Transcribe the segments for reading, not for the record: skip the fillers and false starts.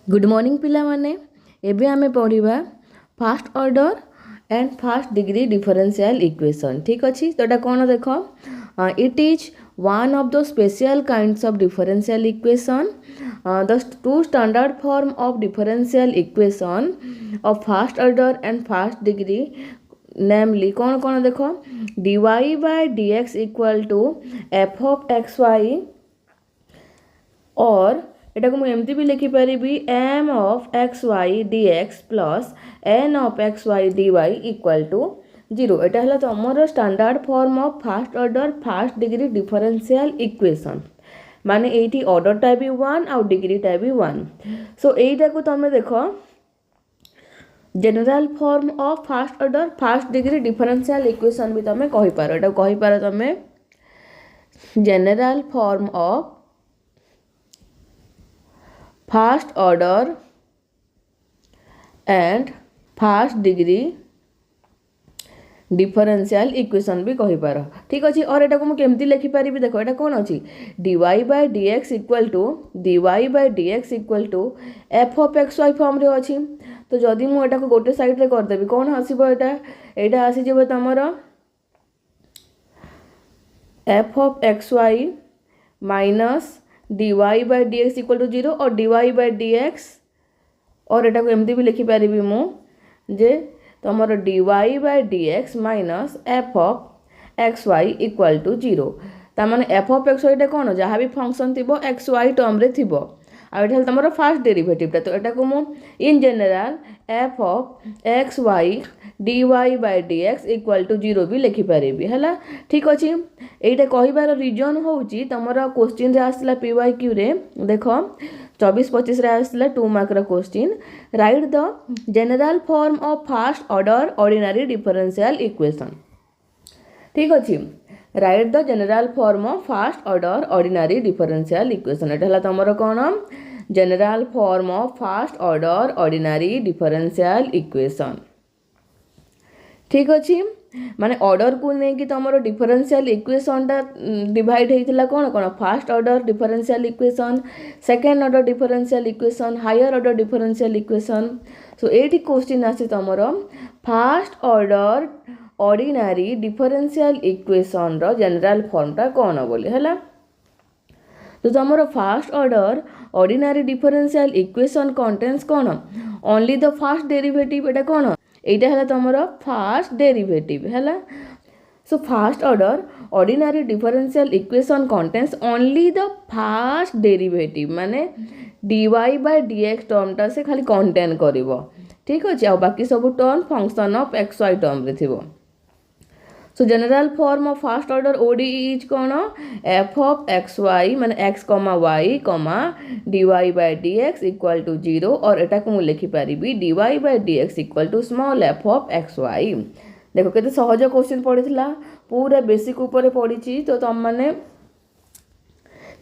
Good morning पिला माने एबे आमे पढ़िबा first order and first degree differential equation. ठीक अच्छी तो एटा कौन देख it is one of the special kinds of differential equation. The two standard form of differential equation of first order and first degree namely कौन कौन देख dy by dx equal to F of x Y और एटा को एमती भी लिखिपारि M of x Y D X plus N of x Y d y equal to 0। एटा है तुम standard form of first order first degree differential equation माने एटी ऑर्डरटा भी 1 आउ डिग्रीटा भी 1। सो एटा को तुम देख general form of first order first degree differential equation भी तुम कहि पारो। एटा कहि पारो तुम general form of first order and first degree differential equation भी कहि पार। ठीक अच्छे और एटा को मु केमती लिखि पारि देखो एटा कौन अच्छी dy by dx equal to F of x y form रे अच्छी। तो जदि मु एटा को गोटे साइड रे कर देबी कौन आसीबो एटा आसी जेबो तमरो F of x Y minus dy by dx equal to 0 और dy बाय dx और एटा को एमती भी लिखि पारि मु जे तुमर dy by dx minus f of x y equal to 0 तार एफ ऑफ एक्स वाई कौन जहाँ भी फंक्शन थी एक्स वाई टर्म रे थी आठ तुम फास्ट डेरिवेटिवटा। तो यहाँ को मु in general f of x Y d y by d x equal to 0 भी लिखिपारि है। ठीक अच्छे यहाँ कहबार रिजन हूँ तुम क्वेश्चन रे आसला पी वाई क्यू रे देख 24-25 रे आसला 2 mark question right the general form of first order ordinary differential equation. ठीक अच्छे right the general form of first order ordinary differential equation. एटा तुम कौन general form of first order ordinary differential equation. ठीक अच्छे माने ऑर्डर को लेकिन तुम डिफरेंशियल इक्वेशनटा डिवाइड होता कौन कौन first order differential equation second order differential equation higher order differential equation. So ये क्वेश्चन आसी तुम first order ordinary differential equation रो जनरल फॉर्मटा कौन बोली है। तो तुम first order ordinary differential equation contains कौन ओनली द फास्ट डेरिवेटिव एटा कौन एटा है तुम फास्ट डेरिवेटिव है। So first order ordinary differential equation contains only the first derivative माने dy बाय dx टर्मटा से खाली कंटेन करिवो। ठीक अच्छे आ बाकी सब term function of x Y term रे थिवो। So general form of first order ODE is कौन एफ ऑफ एक्स वाई माने X comma Y comma dy by dx equal to 0 और एटा को मु लिखि पारि dy by dx equal to small F of x Y. देखो केते सहज क्वेश्चन पड़ीला पूरा बेसिक ऊपर पड़ी। तो तुम माने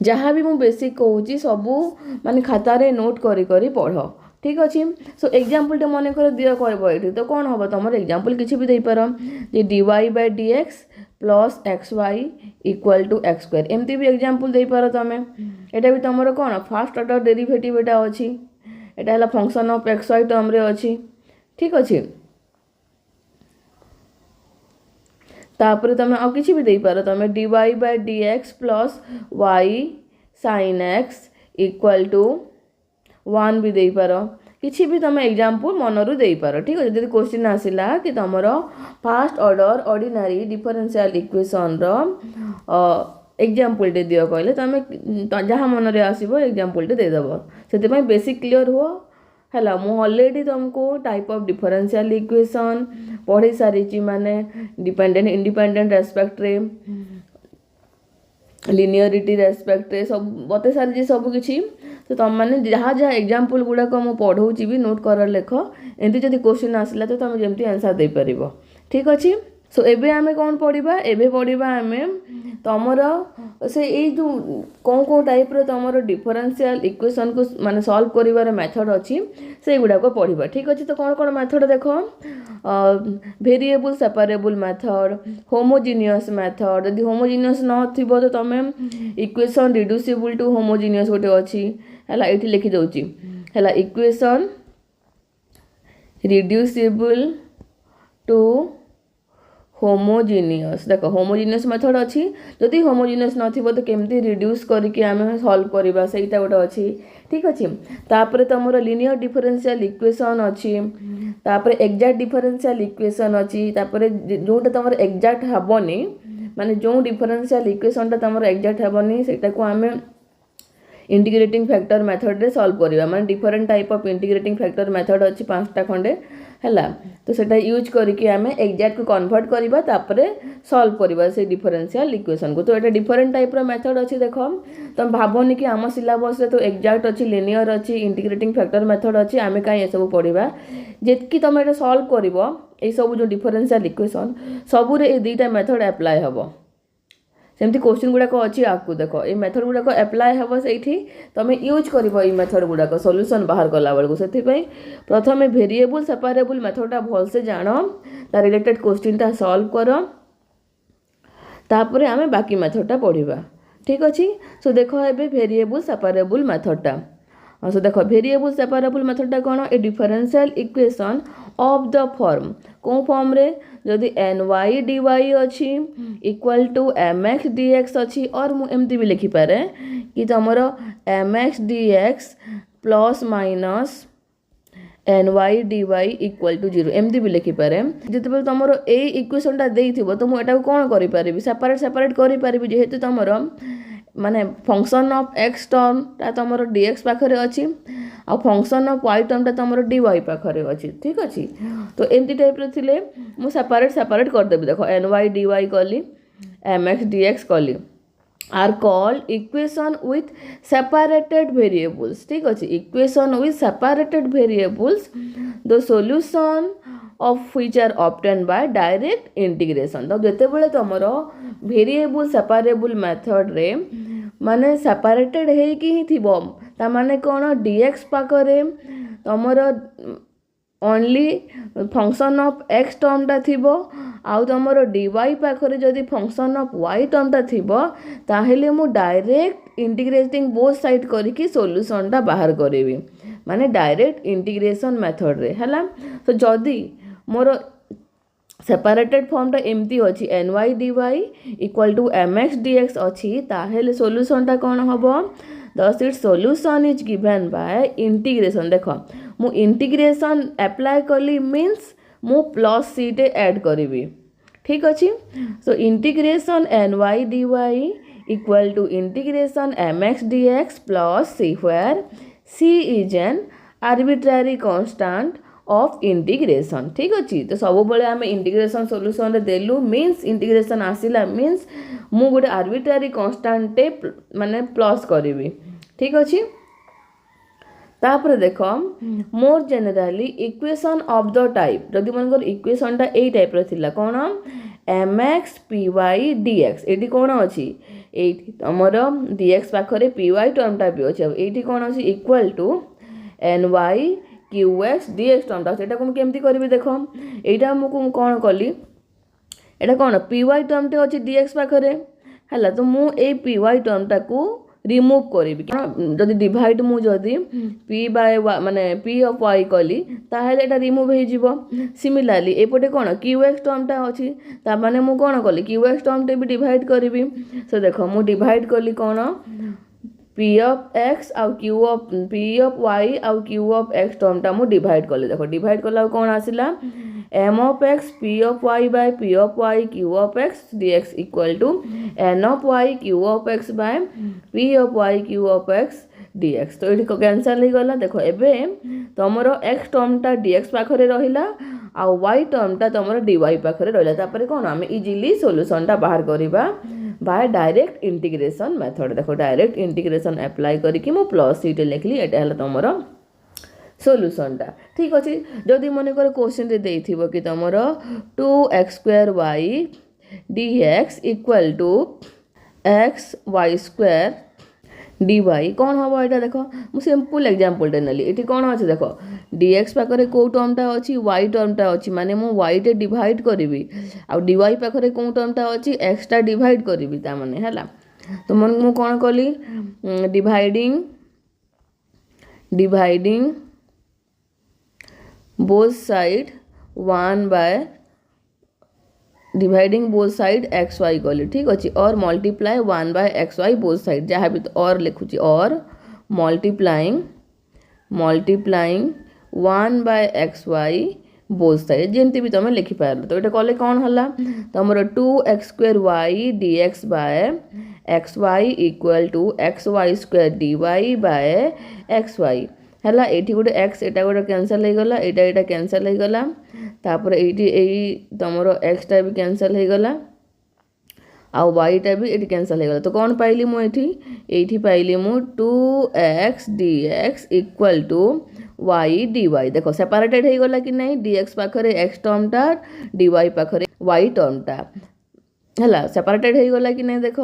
जहाँ भी मु बेसिक कहूँ सबू माने खाता रे नोट करी करी पढ़। ठीक अच्छे सो एग्जाम्पल टे मन कर दिया कर तो कौन हम तुम एग्जाम्पल किसी भी देपार जे dy by dx plus x y equal to x square एमती भी एग्जाम्पल देपार तुम एटा भी तुम कौन फास्ट ऑर्डर डेरिवेटिव एटा अच्छी एटा है function of x Y term रे अच्छी। ठीक अच्छे तापर तुम आ किसी भी देपार तुम dy by dx plus y sine x equal to 1 भी दे पार किसी भी तुम एग्जाम्पल मनरू दे पार। ठीक है जब क्वेश्चन आसला कि तुम first order ordinary differential equation रो एग्जाम्पल टे दियो कहले तुम जहाँ मन रे आसीबो एग्जाम्पल टे देदेव से बेसिक क्लियर हो है। मु ऑलरेडी तुमको टाइप ऑफ डिफरेंशियल इक्वेशन पढ़ी सारी माने डिपेंडेंट इंडिपेंडेंट रेस्पेक्ट रे लिनियरिटी रेस्पेक्ट रे सब बते सारी सब किसी। तो तुम मैंने जहाँ जहाँ एग्जाम्पल गुड़ाक मुझे पढ़ाऊँगी भी नोट कर लिख एमती जब क्वेश्चन आसला तो तुम जमी आंसर दे पार। ठीक अच्छे सो एबे आमे कौन पढ़ा एबे पढ़ा आमे तुमर से जो कौन टाइप रो तुमर डिफरेंशियल इक्वेशन को माने सॉल्व करिवार मेथड अच्छी से गुड़ाक पढ़ा। ठीक अच्छे तो कौन मेथड देख variable separable method homogeneous method यदि होमोजिनियस नथिबो तो तुम इक्वेशन रिड्यूसिबल टू होमोजिनियस गोटे अच्छी है ये लिखि दौची है इक्वेशन रिड्यूसिबल टू होमोजिनियस। देख होमोजिनियस मेथड अच्छी, जदि होमोजिनियस नथिबो तो केमती रिड्यूस करके आम सॉल्व करबा सेटा गोटे अच्छी। ठीक अच्छे तापर तुमर लिनियर डिफरेंशियल इक्वेशन अच्छी, तापर एक्जाक्ट डिफरेंशियल इक्वेशन अच्छी, तापर जोटा तुम एक्जाक्ट हेबनी माने जो डिफरेंशियल इक्वेशन तुम एक्जाक्ट हेबनी सेटा को आम इंटीग्रेटिंग फैक्टर मेथड रे सॉल्व करबा। माने different type of integrating factor method अच्छी 5टा खंडे हैला, तो सेटा यूज करके आम एक्जाक्ट को कन्वर्ट करबा तापर सॉल्व करबा से डिफरेंशियल इक्वेशन को। तो एटा डिफरेंट टाइप रो मेथड अच्छी। देखो तुम भावनी कि आम सिलेबस रे तो एक्जाक्ट अच्छी, लिनियर अच्छी, इंटीग्रेटिंग फैक्टर मेथड अच्छी, आम कहीं ये सब पढ़ा जेतकी तुम एटा सॉल्व करबो ए सब जो डिफरेंशियल इक्वेशन सबू रे ए दुईटा मेथड अप्लाई हेबो। सेमती क्वेश्चन गुड़ाक अच्छी आगू देख ये मेथड गुड़ाक एप्लाय हे से तुम यूज कर मेथड गुड़ाक सॉल्यूशन बाहर कला बेलू से प्रथम वेरिएबल सेपरेबल मेथडटा भलसे जान ता रिलेटेड क्वेश्चनटा सॉल्व कर तापर आम बाकी मेथडटा पढ़ा। ठीक अच्छे सो देख ए वेरिएबल सेपरेबल मेथडटा। सो देख वेरिएबल सेपरेबल मेथडटा कौन ए differential equation of the form कौ फॉर्म रे जदि ny dy अच्छी इक्वल टू mx dx अच्छी और मुझे भी लिखिपारे कि तुमर mx dx plus minus ny dy equal to 0 एमती भी लिखिपारे। जिते तुम ए इक्वेशनटा देइथिबो तो मुझे कौन करि सेपरेट सेपरेट करि जेहेतु तुमर माने फंक्शन ऑफ x टर्म ता तुम dx पाखरे अच्छी आ फंक्शन ऑफ y टर्म ता तुम dy पाखरे अच्छी। ठीक अच्छे तो एमती टाइप रे थिले मु सेपरेट सेपरेट कर देबी। देखो ny dy कली mx dx कली are called equation with separated variables. ठीक अच्छे equation with separated variables the solution of which are obtain by direct integration. तो जेते बेले तुमरो वेरिएबल सेपरेबल मेथड रे माने सेपरेटेड हे कि ही थिबो ता माने कोन dx पाखरे तुमर ओनली फंक्शन ऑफ x टर्मटा थिबो आउ तुमर dy पाखरे जदि फंक्शन ऑफ y टर्मटा थिबो ताहेले मु डायरेक्ट इंटीग्रेटिंग बोथ साइड करके सॉल्यूशनटा बाहर करेबी माने डायरेक्ट इंटीग्रेशन मेथड रे हैला। तो जदि मोर सेपरेटेड फॉर्मटा एमती अच्छी ny dy equal to mx dx अच्छी ताहेले सॉल्यूशनटा कौन हबो thus its solution is given by integration. देख मु इंटीग्रेशन अप्लाई कली मीन्स मु प्लस सी टे ऐड करी। ठीक अच्छे so integration ny dy equal to integration mx dx plus c where c is an arbitrary constant of integration. ठीक अच्छे तो सब बेले आम इंटीग्रेशन सॉल्यूशन रे देलु मीन्स इंटीग्रेशन आसिला मीन्स मु गोटे आर्बिट्रारी कांस्टेंट माने प्लस करी। ठीक अच्छे तापर देख more generally equation of the type जदि मनकर इक्वेशनटा ए टाइप रो थिला कौन mx py dx एटी कौन अच्छी एटी तुमर dx पाखरे py टर्मटा भी अच्छे एटी कौन अच्छी equal to ny qx dx टर्मटा सेटा को केमती करबी। देख एटा मुझे कौन कली एटा कौन py टर्मटे अच्छी dx पाखरे हैला तो मु ए py टर्मटा को रिमूव करी जदि डिवाइड मु जदि p बाय माने p ऑफ y कली ताहेले एटा रिमूव हो जिवो। सिमिलरली एपटे कोन qx टर्मटा अछि ता माने मु कोन कली qx टर्मटे भी डिवाइड करबी। सो देखो मु डिवाइड कली कोन p ऑफ x आउ q of p of y आउ q ऑफ x टर्मटा मु डिवाइड कली। देखो डिवाइड कला कोन आसिला m of x p of y by p of y q of x dx equal to n of y q of x by p of y q of x dx। तो ये cancel हो गला। देखो एबे तुमर x टर्मटा dx पाखरे रहिला आ y टर्मटा तुमर dy पाखरे रहिला तापर कोन आमे इजीली सॉल्यूशनटा बाहर करिबा बाय डायरेक्ट इंटीग्रेशन मेथड। देखो डायरेक्ट इंटीग्रेशन अप्लाई करके मु प्लस सीट लिखली एटा हला तुमर सॉल्यूशनटा। ठीक अच्छे जदि मन कर क्वेश्चन रे देइथिबो कि तुमर 2x² dx equal to xy² dy कौन हम यहाँ देख मु सिंपल एग्जांपल टे नेली एठी कौन अच्छे देख dx पाखरे को टर्मटा अच्छी y टर्मटा अच्छी माने मु y टे डिवाइड करी आ dy पाखरे को टर्मटा अच्छी x टा डिवाइड करी ता माने हैला। तो मन मु कौन कली dividing dividing both side 1 by dividing both side x y कली ठीक अच्छे और multiply 1 by x y both side जहाँ भी और लिखुची और multiplying 1 by x y both side जमती भी तुम लिखिपार तो ये कले कौन है तुम 2x² y dx by x y equal to x y square dy by x y है ये गोटे एक्स एटा गोटे कैनसल हो गला एटा कैनसल हो गला तापर ये तुम एक्सटा भी कैनसल हो गला आउ वाईटा भी ये कैनसल हो गला तो कौन पाइली मुझे पाइली मु 2x dx equal to y dy देख सेपरेटेड हो गला कि नहीं dx पाखरे x टर्मटा dy पाखरे y टर्मटा है सेपरेटेड हो गला कि नहीं देख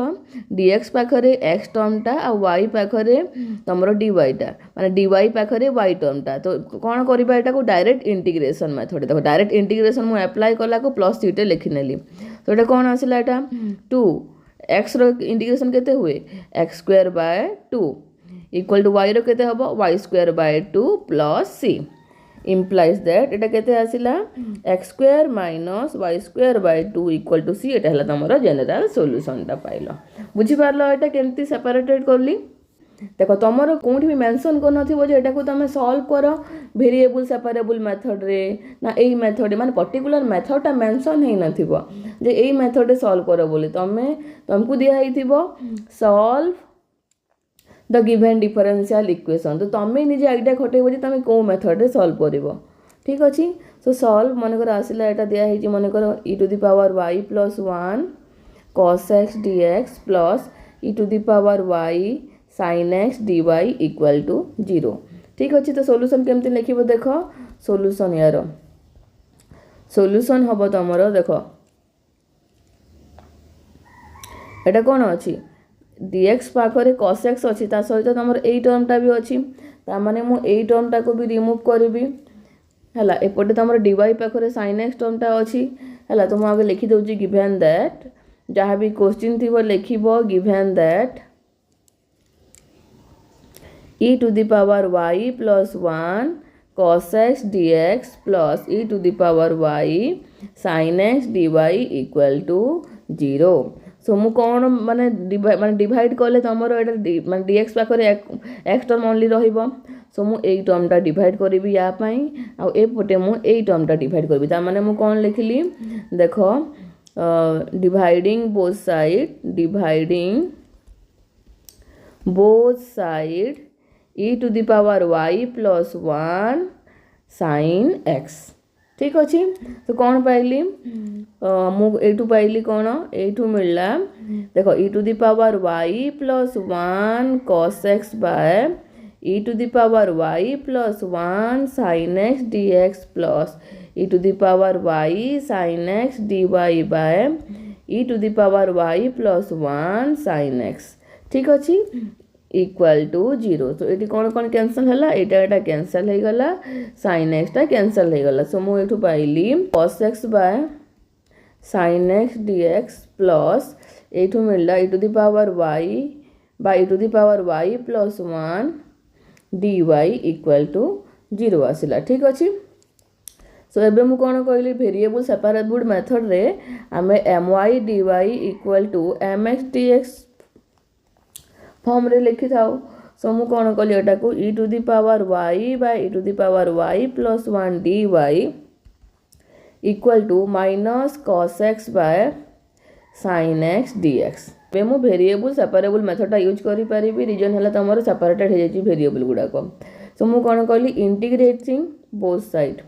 dx पाखरे x टर्मटा आ y पाखरे तुम dy टा माने dy पाखरे y टर्मटा तो कौन करबा एटा को डायरेक्ट इंटीग्रेशन मेथड देखो डायरेक्ट इंटीग्रेशन मु अप्लाई कला को प्लस सीटे लिखिनेली तो ये कौन आसला एटा 2 x रो इंटीग्रेशन केते हुए x² by 2 equal to y रो केते हबो y² by 2 plus c implies that एटा केते आसिला x² minus y² by 2 equal to c एटा हला तमरो जनरल सॉल्यूशन टा पाइलो बुझी पारलो एटा केमती सेपरेटेड करली देखो तुमर कौटी भी मेंशन कर नथिबो जे एटा को तुम सॉल्व करो वेरिएबल सेपरेबल मेथड रे ना एई मेथड माने पर्टिकुलर मेथड टा मेंशन हे नथिबो जे एई मेथड रे सॉल्व करो बोली तुमको दिया हिथिबो solve the given differential equation तो तुम्हें निजे आइडिया खटेबो जे तुम को मेथड रे सॉल्व करिवो ठीक अछि सो सॉल्व मन कर आसिला एटा दिया हिची मन कर e to the power y plus 1 cos x dx plus e to the power y sin x dy equal to 0 ठीक अच्छे तो सॉल्यूशन केमती लिखिबो देखो सॉल्यूशन यार सॉल्यूशन हबो तमरो देखो एटा कोन अछि dx पाखरे cos x अछि ता सहित तमर एई टर्मटा भी अछि ता माने मु एई टर्मटा को भी रिमूव करबी हला एपटे तमर dy पाखरे sin x टर्मटा अछि हला तो मु आगे लिखि दउची गिवन दैट जहाँ भी क्वेश्चन थिबो लिखिबो given that e to the power y plus 1 cos x dx plus e to the power y sin x dy equal to 0 सो मु कौन माने डिवाइड कले तुमर एटा माने dx पाखरे x टर्म ओनली रहिबो सो मु एई टर्मटा डिवाइड करबी या पई आ ए पटे मु एई टर्मटा डिवाइड करबी ता माने मु कौन लिखली देखो dividing both side e to the power y plus 1 sin x ठीक अच्छे तो कौन पाइली मु एठू पाइली कौन एठू मिलला देखो e to the power y plus 1 cos x by e to the power y plus 1 sin x dx plus e to the power y sin x dy by e to the power y plus 1 sin x ठीक अच्छे equal to 0 तो ये कौन कौन cancel है एटा cancel हो गला sin x टा कैंसल हो गला सो मु एठू पाइली cos x by sin x dx plus एठू मिलला e to the power y by e to the power y plus 1 dy equal to 0 आसिला ठीक अछि सो एबे मु कोन कहली वेरिएबल सेपरेबल मेथड रे आमे my dy equal to mx dx form रे लिखि थाओ सो मु कोन कहली एटा को e to the power y by e to the power y plus 1 dy equal to minus cos x by sin x dx बे मु वेरिएबल सेपरेबल मेथड यूज करि परिबी रीजन हला तमरो सेपरेटेड हे जाई वेरिएबल गुडा को सो मु कोन कहली integrating both side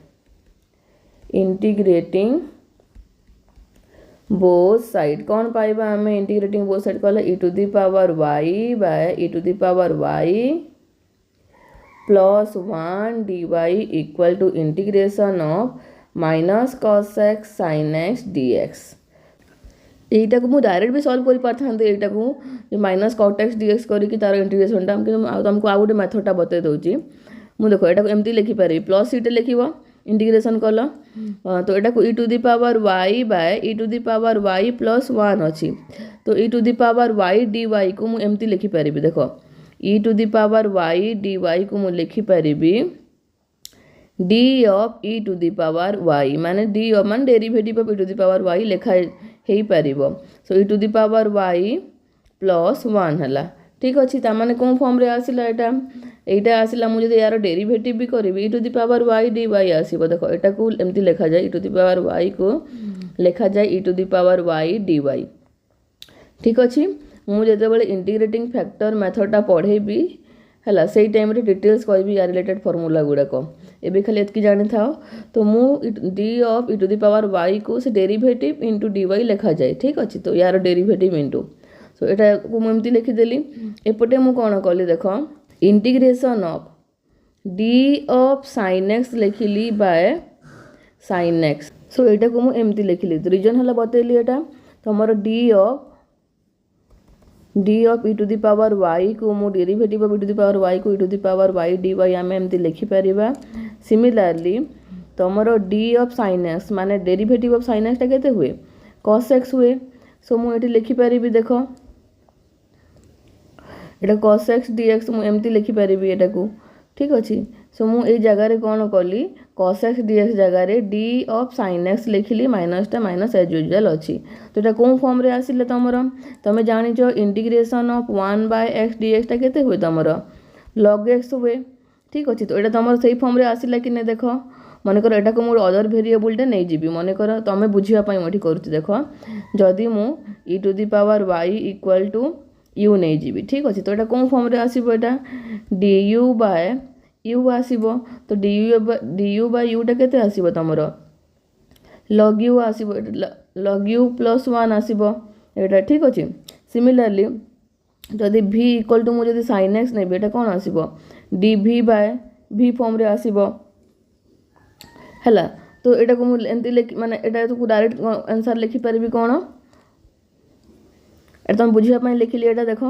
integrating both side कौन पाइबा हमें इंटीग्रेटिंग बोथ साइड कहला e to the power y by e to the power y plus 1 dy equal to integration of minus cos x sin x dx एटा को मु direct भी solve करि पाथांते एटा को minus cot x dx करी कि तार integration टा हम तुमको आ गोटे मेथड टा बते दोची मु देखो एटा को एमती लिखि पारे प्लस सीटे लिखिबो इंटीग्रेशन कल तो एटा को e to the power y by e to the power y plus 1 अछि तो e to the power y dy को मु एमती लिखि पारिबी देखो e to the power y dy को मु लिखि परिबी d of e to the power y माने d ऑफ मान derivative of e to the power y लेखा हे परिबो। So e to the power y plus 1 हला ठीक अछि। ता माने कोन फॉर्म रे आसिला एटा आसिला मु जदि यार डेरिवेटिव भी करिवि e to the power y dy आसीबो। देखो एटा को एम्ति लेखा जाय e to the power y को लेखा जाय e to the power y dy ठीक अछि। मु जते बेले इंटीग्रेटिंग फैक्टर मेथडटा पढेबी हला सेही टाइम रे डिटेल्स कहबी या रिलेटेड फार्मूला गुडा को एबे खाली एतकी जानि थाओ। तो मु d of e to the power y को से डेरिवेटिव इनटू dy लेखा जाय ठीक अछि। तो यार डेरिवेटिव इनटू सो एटा को मु एम्ति लिखि देली। एपटे मु कोन कली देखो integration of d of sin x लिखिली बाय sin x। सो एटा को मु एम्ति लिखिली तो रीजन हला बतेली एटा तो हमर d of e to the power y को मु derivative of e to the power y को e to the power y dy आमे एम्ति लिखि परिबा। सिमिलरली तमरो d ऑफ sin x माने डेरिवेटिव ऑफ sin x ता केते हुए cos x हुए। सो मु एटी लिखि परिबी देखो एटा cos x dx मु एम्ति लिखि परिबी एटा को ठीक अछि। सो मु ए जगह रे कोन कली cos x dx जगह रे d ऑफ sin x लिखिली माइनस टा माइनस एज यूजुअल अछि। तो एटा कोन फॉर्म रे आसिले तमरो तमे जानि जो integration of 1 by x dx ता केते हुए तमरो log x हुए ठीक अछि। तो एटा तमरो सही फॉर्म रे आसिला कि ने देखो मन कर एटा को मु अदर वेरिएबल टा नै जिबी मन कर तमे बुझिया पई मठी करूची देखो जदी मु e to the power y equal to u नै जिबी ठीक अछि। तो एटा कोन फॉर्म रे आसीबो एटा du बाय u आसीबो। तो du बाय u टा केते आसीबो तमरो log u आसीबो log u plus 1 आसीबो एटा ठीक अछि। सिमिलरली जदी v इक्वल टू मु जदी sin x नै बेटा कोन आसीबो dv बाय v फॉर्म रे आसीबो हला। तो एटा को मु एंति माने एटा तो डायरेक्ट आंसर लिखि परबी कोन एटा तुम बुझिया पई लिखिली एटा देखो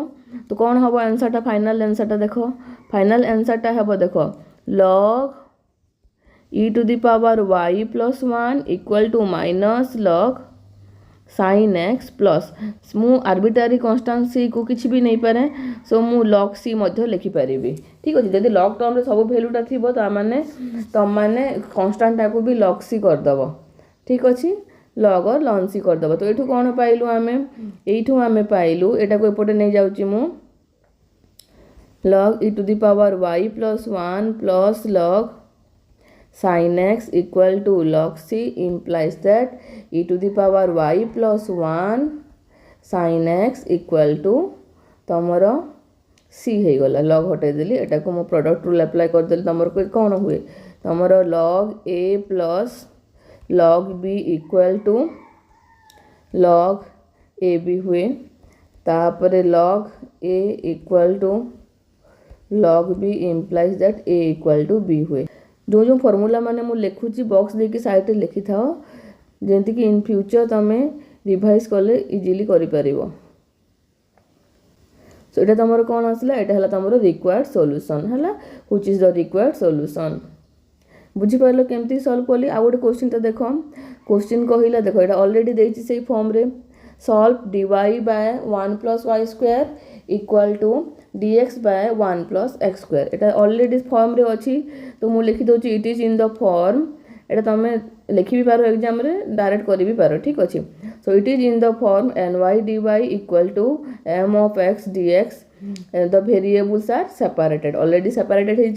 तो कोन हबो आंसर टा फाइनल आंसर टा देखो फाइनल आंसर टा हबो देखो log e to the power y plus 1 equal to minus log sin x plus मु आर्बिट्रारी कांस्टेंट c को किछि भी नै पारे। सो मु log c मध्ये लिखि परिबी ठीक अछि। जदी log टर्म रे सब वैल्यूटा थिबो ता माने तम माने कांस्टेंट टा को भी log c कर दबो ठीक अछि log और ln c कर दबो। तो एठु कोन पाइलु आमे एठु आमे पाइलु एटा को एपटे नै जाउची मु log e to the power y plus 1 plus log sin x equal to log c implies that e to the power y plus 1 sin x equal to तमरो c हे गला log हटे देली एटा को मो प्रोडक्ट रूल अप्लाई कर देली तमरो को कोन हुए तमरो log a plus log b equal to log a b हुए तापरे log a equal to log b implies that a equal to b हुए। जो जो फॉर्मूला माने मु लिखुची बॉक्स देके साइड रे लिखि थाओ जेंति कि इन फ्यूचर तमे रिवाइज करले इजीली करि परिबो। सो एटा तमरो कोन आसला एटा हला तमरो रिक्वायर्ड सॉल्यूशन हला which is the required solution बुझी परलो केमती सॉल्व करली। आ गोटे क्वेश्चन त देखो क्वेश्चन कहिला देखो एटा ऑलरेडी देछि सेही फॉर्म रे solve dy by 1 plus y square equal to dx by 1 plus x square एटा ऑलरेडी फॉर्म रे अछि। तो मु लिखि दोची it is in the form एटा तमे लिखि भी पारो एग्जाम रे डायरेक्ट करि भी पारो ठीक अछि। So it is in the form ny dy equal to m of x dx the variables are separated already separated है।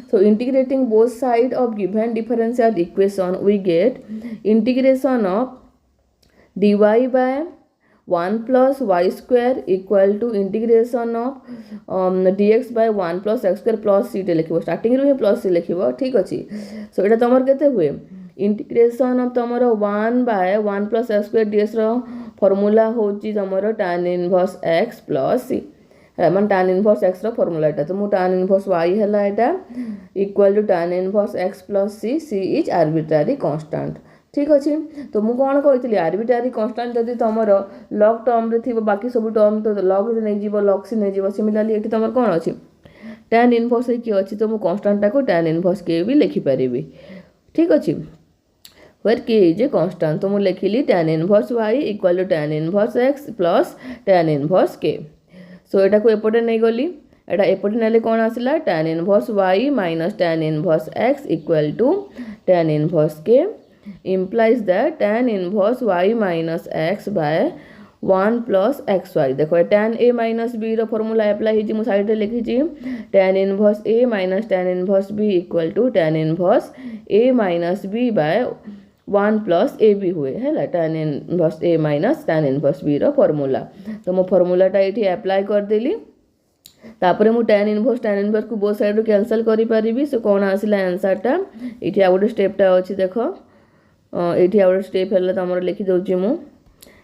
so integrating both side of given differential equation we get integration of dy by 1 plus y square equal to integration of dx by 1 plus x square plus c टे लिखिबो starting रे plus c लिखिबो ठीक अछि। सो एटा तमर केते हुए integration of तमर 1 by 1 plus x square dx रो formula होची तमर tan inverse x plus c मन tan इनवर्स x रो फार्मूला एटा तो मु tan इनवर्स y हला एटा equal to tan inverse x plus c is arbitrary constant ठीक अछि। तो मु कोन कहितली आर्बिट्ररी कांस्टेंट जदी तमरो लॉग टर्म रे थिबो बाकी सब टर्म तो लॉग रे नै जीवो लॉग सी नै जीवो सिमिलरली एठी तमर कोन अछि tan इनवर्स की अछि तो मु कांस्टेंट टा को tan इनवर्स के भी लिखि परिबी ठीक अछि। where k is a constant तो मु लिखिली tan inverse y equal to tan inverse x plus tan inverse k। So एटा को एपटे नै गली एटा एपटे नेले कौन आसला tan inverse y minus tan inverse x equal to tan inverse k implies that tan inverse y minus x by 1 plus x Y देखो tan a minus b रो formula apply हो साइड लिखी tan inverse a minus tan inverse b equal to tan inverse a minus b by 1 plus a b हुए है tan inverse a minus tan inverse b रो formula तो मो फॉर्मूलाटा ये apply करदेली तापर मु tan इनवर्स को बोथ साइड कैंसल करि परिबी सो कोन आसिला आंसरटा एठी आ गोटे स्टेपटा अछि देखो एठी आ गोटे स्टेप हैला तमरो लिखि दउची मु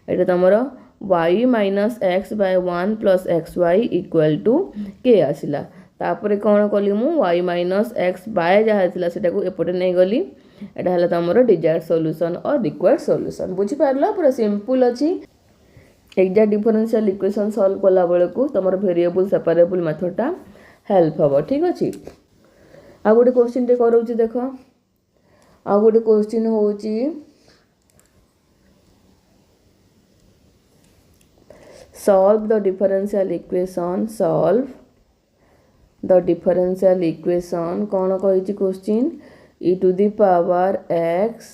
एटा तमरो y minus x by 1 plus x y equal to k आसिला तापर कोन कली मु y माइनस x बाय जहा थिला सेटा को एपटे नै गली एटा हैला तमरो डिजायर्ड सॉल्यूशन और रिक्वायर्ड सॉल्यूशन बुझी पारला पूरा सिंपल अछि एक्जाक्ट डिफरेंशियल इक्वेशन सॉल्व कला बेले को तमरो वेरिएबल सेपरेबल मेथडटा हेल्प हबो ठीक अछि आ गोटे क्वेश्चन टे करौची देखो आ गोटे क्वेश्चन होची solve the differential equation कौन कही question e to the power x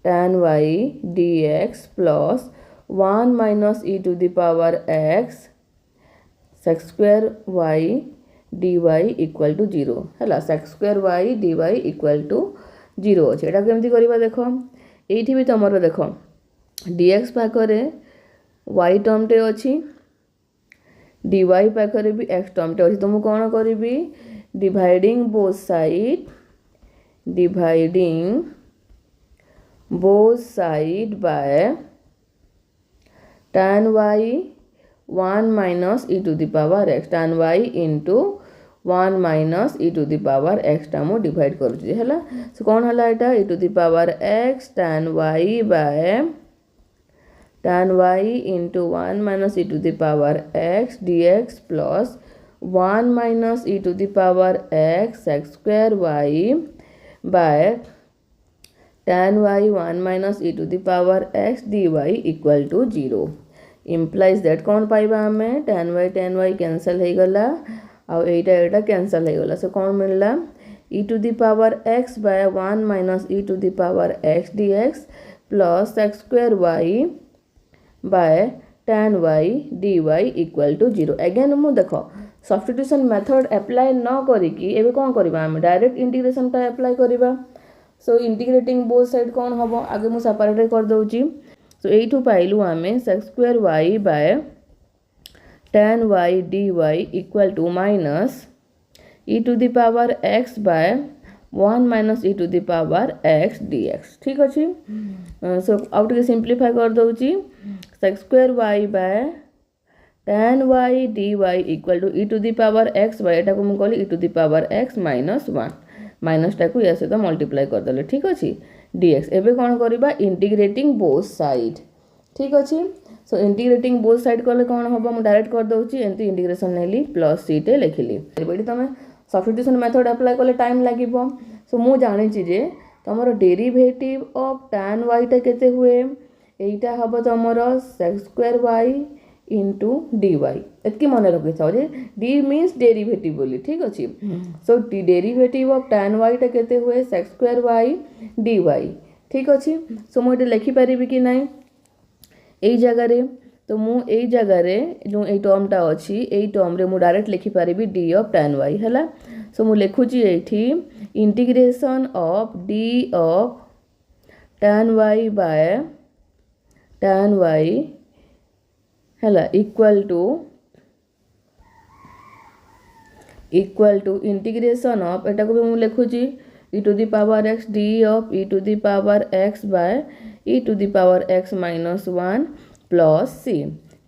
tan y dx plus 1 minus e to the power x sec square y dy equal to 0 है sec square y dy equal to 0 अच्छे एटा केमती करबा देखो एठी भी तमरो देखो dx पाखरे y टर्म टे अछि dy पाखरे भी x टर्म टे अछि तो मु कोन करबी dividing both side by tan y 1 minus e to the power x tan y into 1 minus e to the power x टा मु डिवाइड करूची हैला सो कोन हला एटा e to the power x tan y by tan y into 1 minus e to the power x dx plus 1 minus e to the power x sec square y by tan y 1 minus e to the power x dy equal to 0 implies that कौन पाइबा हमें tan y cancel हो गला आ एटा cancel हो गला सो कौन मिलला e to the power x by 1 minus e to the power x dx plus sec square y by tan y dy equal to 0 again मु देखो सब्स्टिट्यूशन मेथड अप्लाई न करिकी एबे कोन करबा हम डायरेक्ट इंटीग्रेशन टा अप्लाई करबा सो इंटीग्रेटिंग बोथ साइड कोन हबो आगे मु सेपरेट कर दउची सो एठू पाइलु हमें sec square y by tan y dy equal to minus e to the power x by 1 minus e to the power x dx ठीक अछि so out के simplify कर दउची sec square y by tan y dy equal to e to the power x by एटा को मु कहली e to the power x minus 1 minus टा को या से तो मल्टीप्लाई कर दले ठीक अछि dx एबे कोन करबा इंटीग्रेटिंग बोथ साइड ठीक अछि सो इंटीग्रेटिंग बोथ साइड करले कोन होबो मु डायरेक्ट कर दउची एंती इंटीग्रेशन नेली प्लस c टे लिखली एबेडी तमे सब्स्टिट्यूशन मेथड अप्लाई करले टाइम लागिबो सो मु जानि छी जे तमरो डेरिवेटिव ऑफ tan y टा केते हुए एटा हबो तमरो sec square y into dy एतकी मन रखि थाओ जे d मींस डेरिवेटिव बोली ठीक अछि सो डेरिवेटिव ऑफ tan y टा केते हुए sec square y dy ठीक अछि सो मु एटा लिखि परिबी कि नै एई जगह रे तो मु एई जगह रे जो एई टर्म टा अछि एई टर्म रे मु डायरेक्ट लिखि परिबी d ऑफ tan y हला सो मु लिखुची एठी integration of d of tan y by tan y हला इक्वल टू इंटीग्रेशन ऑफ एटा को भी मु लिखुची e to the power x d of e to the power x by e to the power x minus 1 plus c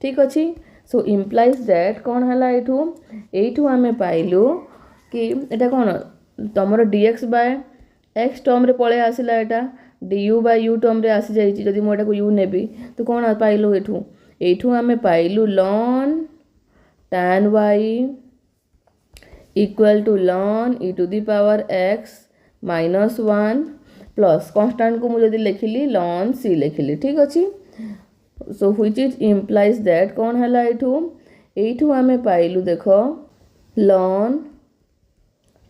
ठीक अछि सो implies that कोन हला एठू हमें पाइलु कि एटा कोन तमरो dx by x टर्म रे पळे आसिला एटा du by u टर्म रे आसी जाई जदी मो एटा को u नेबी तो कोन पाइलु एठू हमें पाइलु ln tan y equal to ln e to the power x minus 1 plus constant को मुझे लिखिली ln c लिखिली ठीक अछि so which is implies that कोन हला एठू हमें पाइलु देखो ln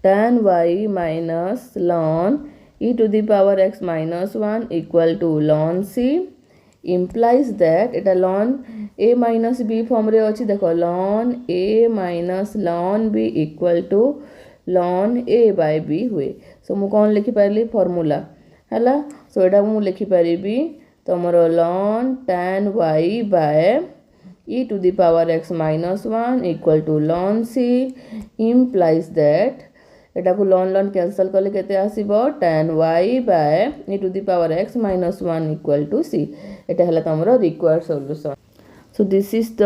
tan y minus ln e to the power x minus 1 equal to ln c implies that এটা ln a minus b form रे अछि देखो ln a minus ln b equal to ln a by b हुए सो मु कोन लिखि परली formula हला सो एटा मु लिखि परिबी तमरो ln tan y by e to the power x minus 1 equal to ln c implies that एटा को ln ln कैंसिल करले केते आसीबो tan y by e to the power x minus 1 equal to c एटा हला तमरो required solution so this is the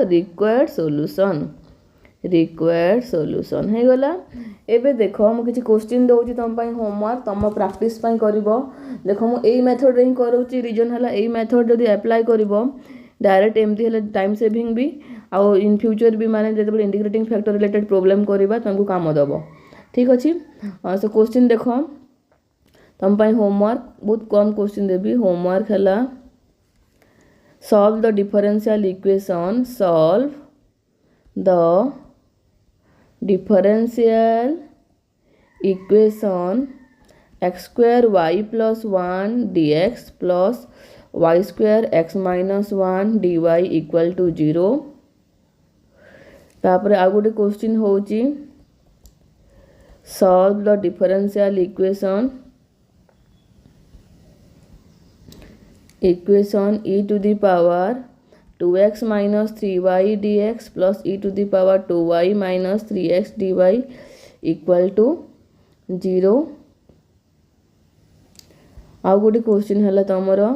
required solution हे गला एबे देखो मु किछि क्वेश्चन दोउची तम पई होमवर्क तम प्रैक्टिस पई करबो देखो मु एई मेथड रे ही करूची रीजन हला एई मेथड जदी अप्लाई करबो डायरेक्ट एमती हला टाइम सेविंग भी आउ इन फ्यूचर भी माने जेते इंटीग्रेटिंग फैक्टर रिलेटेड प्रॉब्लम करबा तमको काम दबो ठीक अछि सो क्वेश्चन देखो तम पई होमवर्क बहुत कम क्वेश्चन देबी होमवर्क हला solve the differential equation x square y plus 1 dx plus y square x minus 1 dy equal to 0 तापर आ गोटे क्वेश्चन होची solve the differential equation e to the power 2x minus 3y dx plus e to the power 2y minus 3x dy equal to 0 आ गोटे question हला तमरो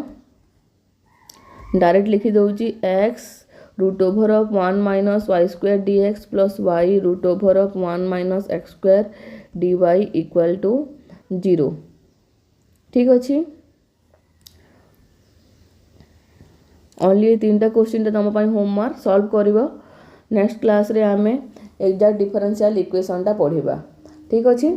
direct लिखि दउची x root over of 1 minus y square dx plus y root over of 1 minus x square dy equal to 0 ठीक अछि only ये तीनटा question तम पई homework solve करिवो next class रे हमें एग्जैक्ट डिफरेंशियल इक्वेशन ता पढिबा ठीक अछि।